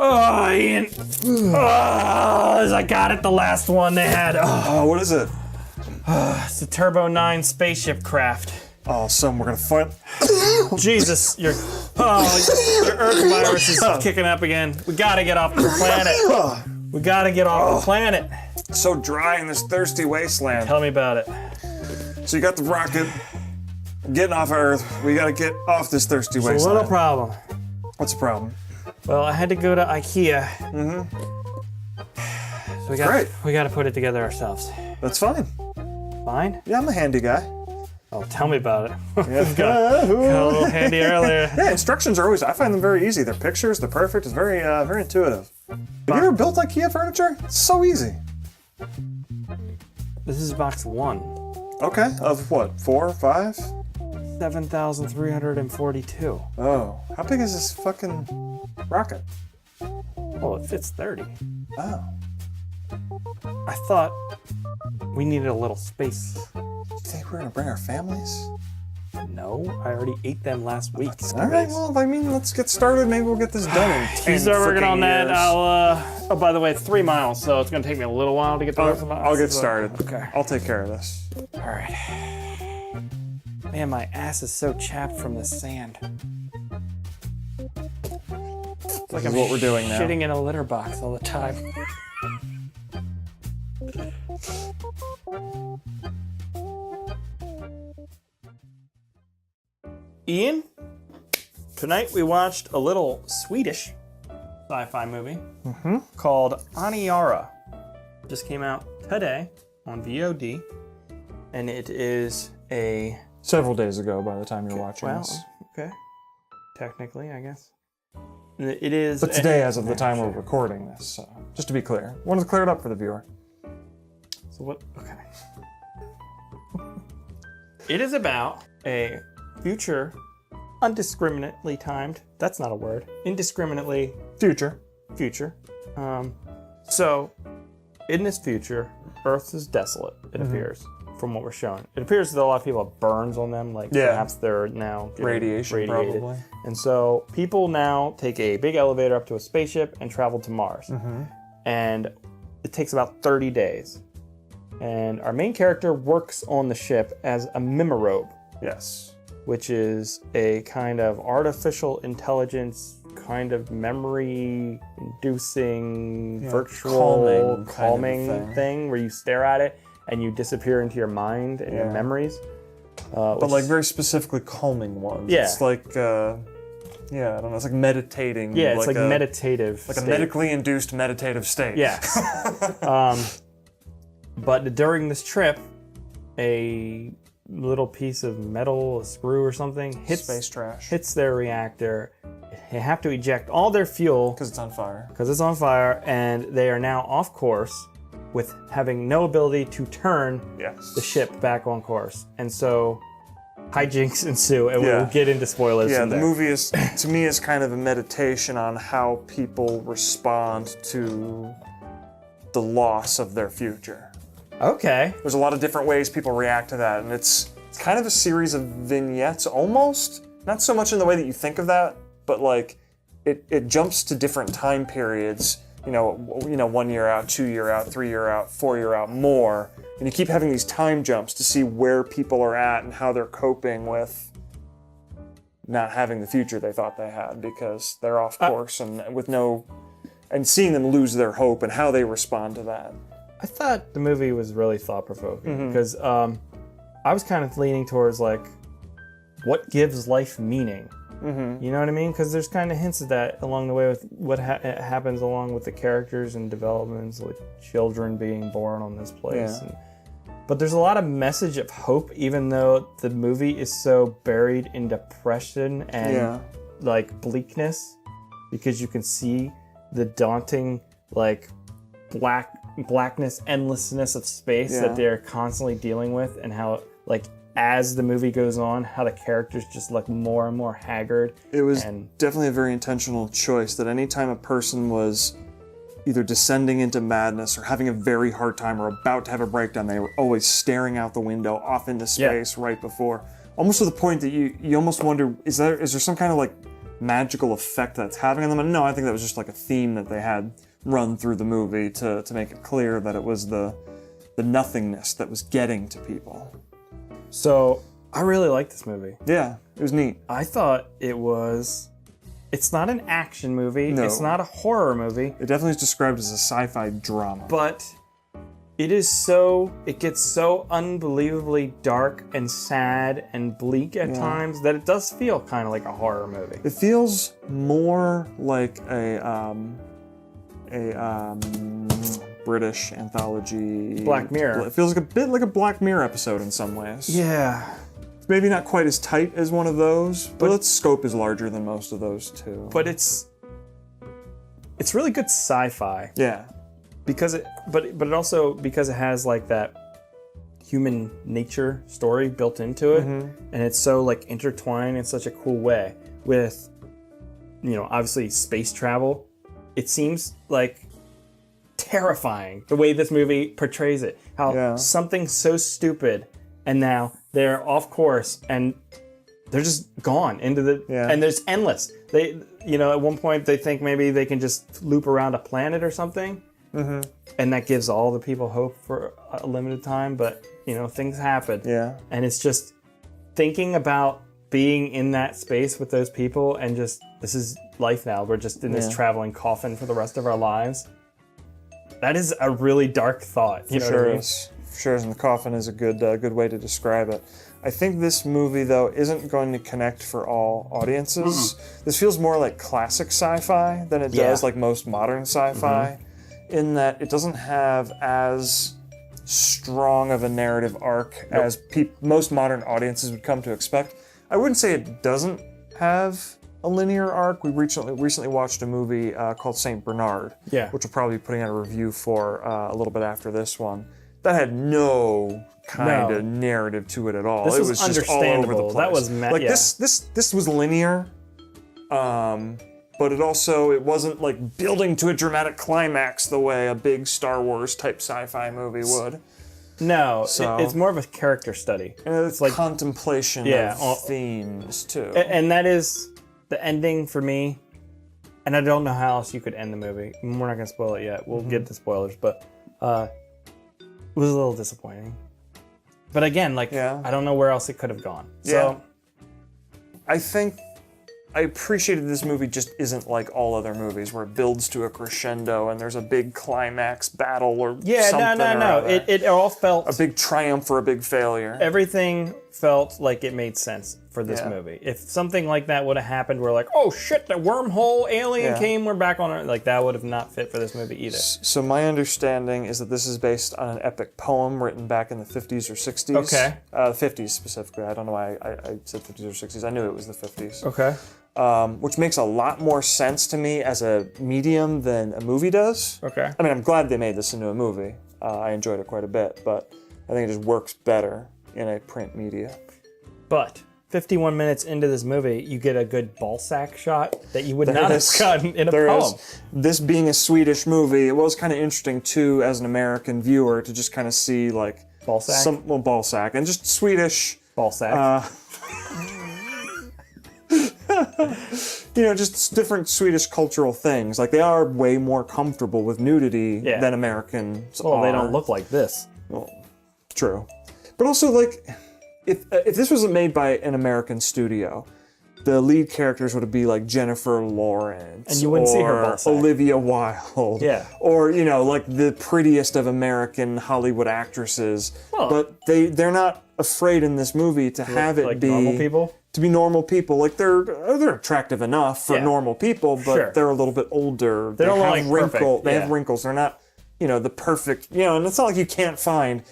Oh, Ian. Oh, I got it, the last one they had. Oh, what is it? It's the Turbo 9 spaceship craft. Oh, son, we're gonna fight. Jesus, your Earth virus is kicking up again. We gotta get off the planet. We gotta get off the planet. It's so dry in this thirsty wasteland. Tell me about it. So you got the rocket, getting off Earth. We gotta get off this thirsty wasteland. It's a little problem. What's the problem? Well, I had to go to IKEA. So we gotta put it together ourselves. That's fine. Fine? Yeah, I'm a handy guy. Oh, tell me about it. Yeah. got a little handy earlier. Yeah, instructions are always, I find them very easy. They're pictures, they're perfect, it's very very intuitive. Have you ever built IKEA furniture? It's so easy. This is box 1. Okay, of what, 4, 5? 7,342. Oh, how big is this fucking rocket? Well, it fits 30. Oh. I thought we needed a little space. You think we're gonna bring our families? No, I already ate them last week. All right, well, I mean, let's get started. Maybe we'll get this done in 10 You start working on that, years. oh, by the way, it's 3 miles, so it's gonna take me a little while to get the rest of the miles. I'll get started. Okay. I'll take care of this. All right. Man, my ass is so chapped from the sand. It's like This is what we're doing now. shitting in a litter box all the time. Ian, tonight we watched a little Swedish sci-fi movie called Aniara. Just came out today on VOD, and it is a... Several days ago by the time you're watching this. okay. Technically, I guess. It is... But today, as of the time we're recording this, so just to be clear. Wanted to clear it up for the viewer. So what... Okay. It is about a future, undiscriminately timed, that's not a word, indiscriminately Future. future. So, in this future, Earth is desolate, it appears, from what we're shown. It appears that a lot of people have burns on them, like Yeah. perhaps they're now getting Radiation, radiated. probably. And so, people now take a big elevator up to a spaceship and travel to Mars. And it takes about 30 days. And our main character works on the ship as a mimorobe, Yes. which is a kind of artificial intelligence, kind of memory-inducing, virtual, calming kind of thing where you stare at it and you disappear into your mind and your memories. But like very specifically calming ones. Yeah. It's like, I don't know, it's like meditating. Yeah, it's like meditative. Like a medically induced meditative state. Yes. But during this trip, a little piece of metal, a screw or something, Space trash. hits their reactor. They have to eject all their fuel Because it's on fire. because it's on fire, and they are now off course with having no ability to turn the ship back on course. And so hijinks ensue, and we'll get into spoilers. Yeah, from the there. movie is, to me, is kind of a meditation on how people respond to the loss of their future. Okay. There's a lot of different ways people react to that, and it's kind of a series of vignettes almost. Not so much in the way that you think of that, but like it jumps to different time periods. You know, 1 year out, 2 year out, 3 year out, 4 year out, more, and you keep having these time jumps to see where people are at and how they're coping with not having the future they thought they had because they're off course and with no, and seeing them lose their hope and how they respond to that. I thought the movie was really thought-provoking because I was kind of leaning towards like, what gives life meaning? You know what I mean? Because there's kind of hints of that along the way with what happens along with the characters and developments, like children being born on this place. Yeah. But there's a lot of message of hope, even though the movie is so buried in depression and like bleakness, because you can see the daunting like blackness, endlessness of space that they're constantly dealing with, and how like as the movie goes on, how the characters just look more and more haggard. It was definitely a very intentional choice that anytime a person was either descending into madness or having a very hard time or about to have a breakdown, they were always staring out the window off into space right before. Almost to the point that you almost wonder, is there some kind of like magical effect that's having on them. And no, I think that was just like a theme that they had run through the movie to make it clear that it was the nothingness that was getting to people. So I really like this movie. Yeah, it was neat. I thought it's not an action movie. No. It's not a horror movie. It definitely is described as a sci-fi drama. But it gets so unbelievably dark and sad and bleak at times that it does feel kind of like a horror movie. It feels more like a British anthology. Black Mirror. It feels like a bit like a Black Mirror episode in some ways. Yeah. It's maybe not quite as tight as one of those, but its scope is larger than most of those too. But it's really good sci-fi. Yeah. But it also, because it has like that human nature story built into it, and it's so like intertwined in such a cool way with, obviously space travel. It seems like terrifying the way this movie portrays it. How something so stupid, and now they're off course and they're just gone into the and there's endless. They at one point they think maybe they can just loop around a planet or something, and that gives all the people hope for a limited time. But things happen. Yeah, and it's just thinking about being in that space with those people and just, this is life now. We're just in this traveling coffin for the rest of our lives. That is a really dark thought. You know what I mean? Sure is, and the coffin is a good way to describe it. I think this movie, though, isn't going to connect for all audiences. This feels more like classic sci-fi than it does like most modern sci-fi, in that it doesn't have as strong of a narrative arc as most modern audiences would come to expect. I wouldn't say it doesn't have a linear arc. We recently watched a movie called Saint Bernard, which we'll probably be putting out a review for a little bit after this one. That had no kind of narrative to it at all. This it was just all over the place. That was this was linear, but it wasn't like building to a dramatic climax the way a big Star Wars type sci-fi movie would. No, it's more of a character study. And it's like contemplation of themes too. And that is the ending for me. And I don't know how else you could end the movie. We're not going to spoil it yet. We'll get to spoilers, but it was a little disappointing. But again, I don't know where else it could have gone. So I think I appreciated this movie just isn't like all other movies where it builds to a crescendo and there's a big climax battle or something. No. It all felt... a big triumph or a big failure. Everything felt like it made sense for this movie. If something like that would have happened, we're like, oh shit, the wormhole alien came, we're back on Earth. Like, that would have not fit for this movie either. So my understanding is that this is based on an epic poem written back in the 50s or 60s. Okay. The 50s specifically. I don't know why I said 50s or 60s. I knew it was the 50s. Okay. Which makes a lot more sense to me as a medium than a movie does. Okay. I mean, I'm glad they made this into a movie. I enjoyed it quite a bit, but I think it just works better in a print media. But 51 minutes into this movie, you get a good ball sack shot that you would not have gotten in a poem. This being a Swedish movie, it was kind of interesting too, as an American viewer, to just kind of see like ball sack, ball sack, and just Swedish ball sack. Just different Swedish cultural things. Like, they are way more comfortable with nudity than Americans are. Well, they don't look like this. Well, true. But also, like, if this wasn't made by an American studio, the lead characters would be like Jennifer Lawrence. And you wouldn't see her ball sack. Olivia Wilde. Yeah. Or, like the prettiest of American Hollywood actresses. Well, but they're not afraid in this movie to have it be... normal people? To be normal people. Like, they're attractive enough for normal people, but they're a little bit older. They don't have wrinkles. They have wrinkles. They're not, the perfect, and it's not like you can't find,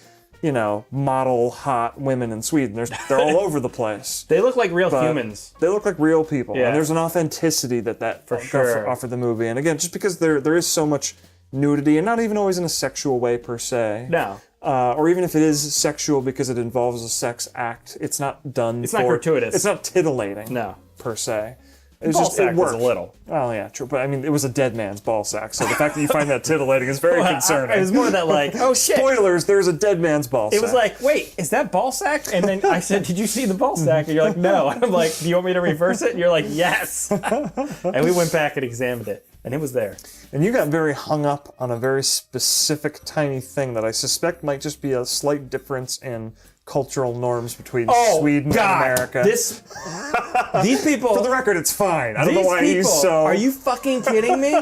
model hot women in Sweden. They're all over the place. They look like real humans. They look like real people. And there's an authenticity that for sure offer the movie. And again, just because there is so much nudity, and not even always in a sexual way per se. No. Or even if it is sexual because it involves a sex act, it's not done. It's not gratuitous. It's not titillating. No. Per se. It's Ball just, sack it was worked. a little. Oh yeah, true. But I mean, it was a dead man's ball sack. So the fact that you find that titillating is very concerning. It was more that like, oh shit. Spoilers, there's a dead man's ball sack. It was like, wait, is that ball sack? And then I said, did you see the ball sack? And you're like, no. And I'm like, do you want me to reverse it? And you're like, yes. And we went back and examined it, and it was there. And you got very hung up on a very specific tiny thing that I suspect might just be a slight difference in cultural norms between Sweden and America. These people. For the record, it's fine. I don't know why he's so. Are you fucking kidding me?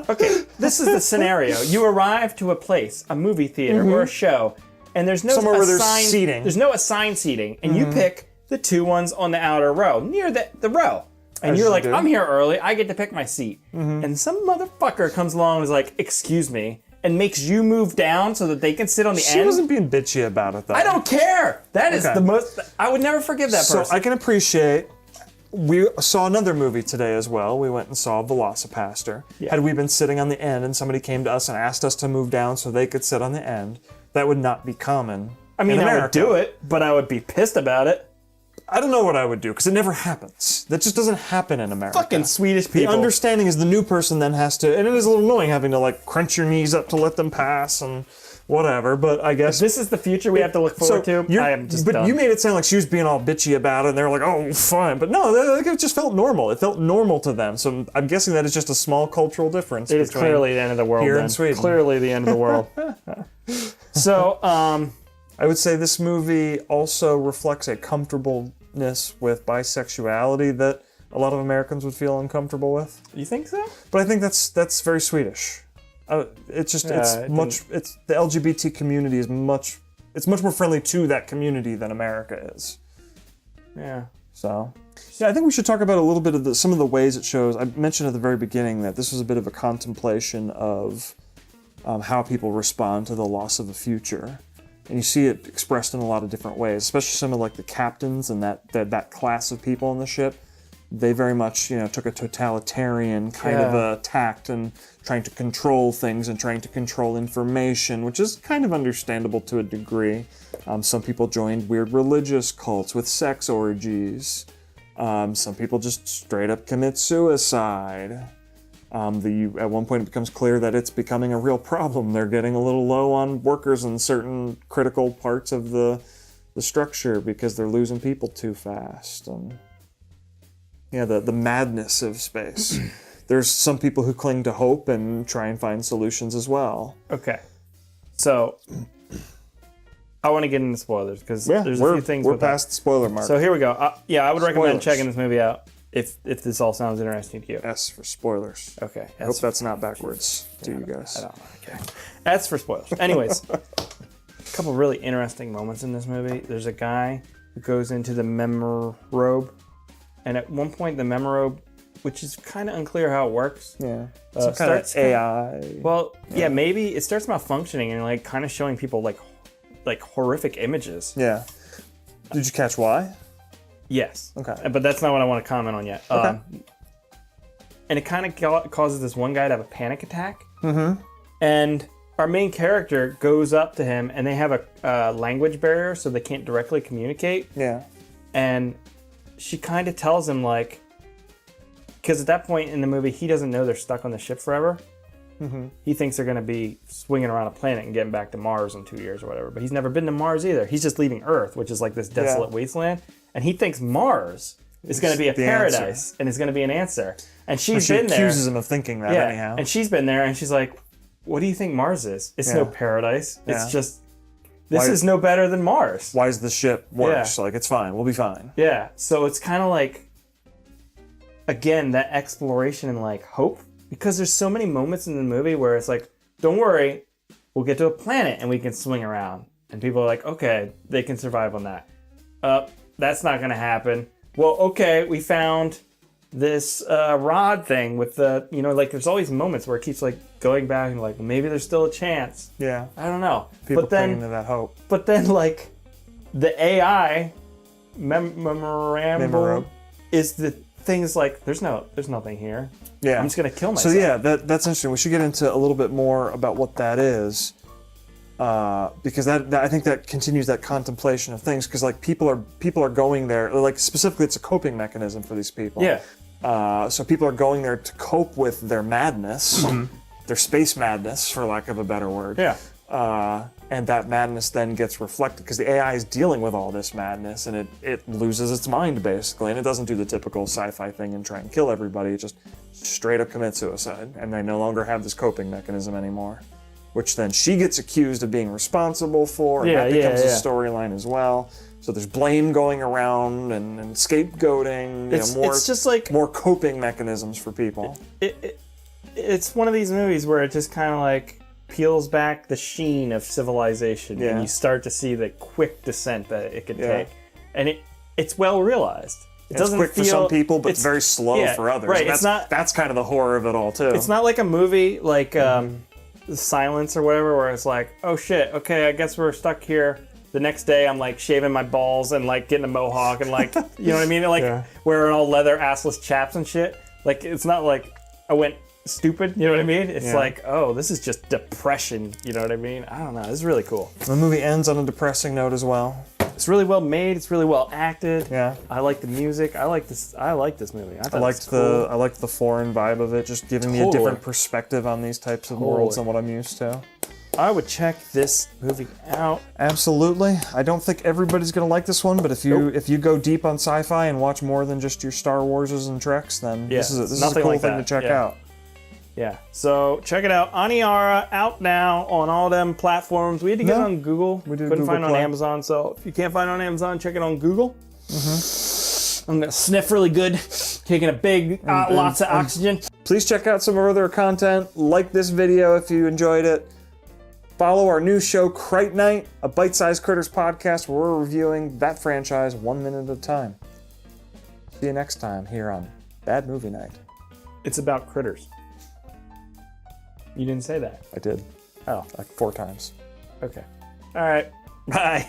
Okay, this is the scenario. You arrive to a place, a movie theater or a show, and there's no Somewhere where there's assigned seating. There's no assigned seating, and you pick the two ones on the outer row, near the row. And As you're you like, do. I'm here early, I get to pick my seat. And some motherfucker comes along and is like, excuse me, and makes you move down so that they can sit on the She end. wasn't being bitchy about it, though. I don't care. That is Okay. the most. I would never forgive that So person. I can appreciate. We saw another movie today as well. We went and saw Velocipaster. Yeah. Had we been sitting on the end and somebody came to us and asked us to move down so they could sit on the end, that would not be common. I mean, in I would America. do it, but I would be pissed about it. I don't know what I would do because it never happens. That just doesn't happen in America. Fucking Swedish The people. understanding is the new person then has to, and it is a little annoying having to like crunch your knees up to let them pass and whatever. But I guess This is the future we have to look forward to. you're- I am just But done. you made it sound like she was being all bitchy about it, and they were like, "Oh, fine." But no, like, it just felt normal. It felt normal to them. So I'm guessing that is just a small cultural difference. It is between clearly the end of the world. here then. in Sweden. Clearly the end of the world. So, I would say this movie also reflects a comfortableness with bisexuality that a lot of Americans would feel uncomfortable with. you think so? But I think that's very Swedish. It's just I it's the LGBT community is much more friendly to that community than America is. Yeah. So yeah, I think we should talk about a little bit of some of the ways it shows. I mentioned at the very beginning that this was a bit of a contemplation of how people respond to the loss of a future. And you see it expressed in a lot of different ways, especially some of like the captains and that class of people on the ship. They very much, took a totalitarian kind of tact and trying to control things and trying to control information, which is kind of understandable to a degree. Some people joined weird religious cults with sex orgies. Some people just straight up commit suicide. At one point it becomes clear that it's becoming a real problem. They're getting a little low on workers in certain critical parts of the structure because they're losing people too fast. And the madness of space. There's some people who cling to hope and try and find solutions as well. Okay. So, I want to get into spoilers because there's a few things. We're past the spoiler mark. So here we go. I would recommend Spoilers. checking this movie out if this all sounds interesting to you. S for spoilers. Okay. I hope that's not backwards to you guys. I don't know. Okay. That's for spoilers. Anyways, a couple really interesting moments in this movie. There's a guy who goes into the memorobe, and at one point the memorobe, which is kind of unclear how it works. Yeah. Some kind of AI. Well, yeah, maybe it starts malfunctioning and like kind of showing people like horrific images. Yeah. Did you catch why? Yes. Okay. But that's not what I want to comment on yet. Okay. And it kind of causes this one guy to have a panic attack. Mm-hmm. And our main character goes up to him, and they have a language barrier, so they can't directly communicate. Yeah. And she kind of tells him, like, because at that point in the movie, he doesn't know they're stuck on the ship forever. Mm-hmm. He thinks they're going to be swinging around a planet and getting back to Mars in 2 years or whatever. But he's never been to Mars either. He's just leaving Earth, which is like this desolate wasteland. And he thinks Mars is going to be a paradise and is going to be an answer. And she been there. She accuses him of thinking that anyhow. And she's been there, and she's like, what do you think Mars is? It's no paradise. It's just, this is no better than Mars. Why is the ship worse? Yeah. Like, it's fine. We'll be fine. Yeah. So it's kind of like, again, that exploration and like hope. Because there's so many moments in the movie where it's like, don't worry, we'll get to a planet and we can swing around. And people are like, okay, they can survive on that. That's not going to happen. Well, okay, we found this rod thing with the, like there's always moments where it keeps like going back and like, maybe there's still a chance. Yeah. I don't know. People clinging to that hope. But then like the AI memorandum is the thing's like, there's nothing here. Yeah. I'm just going to kill myself. So yeah, that's interesting. We should get into a little bit more about what that is. Because that I think that continues that contemplation of things, because like people are going there, like specifically it's a coping mechanism for these people. Yeah. So people are going there to cope with their madness, their space madness, for lack of a better word. Yeah. And that madness then gets reflected because the AI is dealing with all this madness, and it loses its mind basically, and it doesn't do the typical sci-fi thing and try and kill everybody. It just straight up commits suicide, and they no longer have this coping mechanism anymore, which then she gets accused of being responsible for, and that becomes a storyline as well. So there's blame going around and scapegoating. It's just like more coping mechanisms for people. It's one of these movies where it just kind of like peels back the sheen of civilization, and you start to see the quick descent that it could take, and it's well realized. It's quick for some people, but it's very slow for others. Right. That's kind of the horror of it all too. It's not like a movie like Silence or whatever, where it's like, oh shit, okay, I guess we're stuck here. The next day, I'm like shaving my balls and like getting a mohawk and like, you know what I mean? Like wearing all leather assless chaps and shit. Like it's not like I went stupid, you know what I mean? It's like, oh, this is just depression, you know what I mean? I don't know, this is really cool. The movie ends on a depressing note as well. It's really well made, it's really well acted. Yeah. I like the music. I like this movie. I liked the foreign vibe of it, just giving me a different perspective on these types of worlds than what I'm used to. I would check this movie out. Absolutely. I don't think everybody's gonna like this one, but if you go deep on sci-fi and watch more than just your Star Warses and Treks, then this is a cool thing to check out. Yeah, so check it out. Aniara, out now on all them platforms. We had to get it on Google. We did. Couldn't find it on Amazon, so if you can't find it on Amazon, check it on Google. I'm gonna sniff really good, taking a big, lots of oxygen. Please check out some of our other content. Like this video if you enjoyed it. Follow our new show, Crite Night, a bite-sized critters podcast where we're reviewing that franchise 1 minute at a time. See you next time here on Bad Movie Night. It's about critters. You didn't say that. I did. Oh. Like 4 times. Okay. All right. Bye.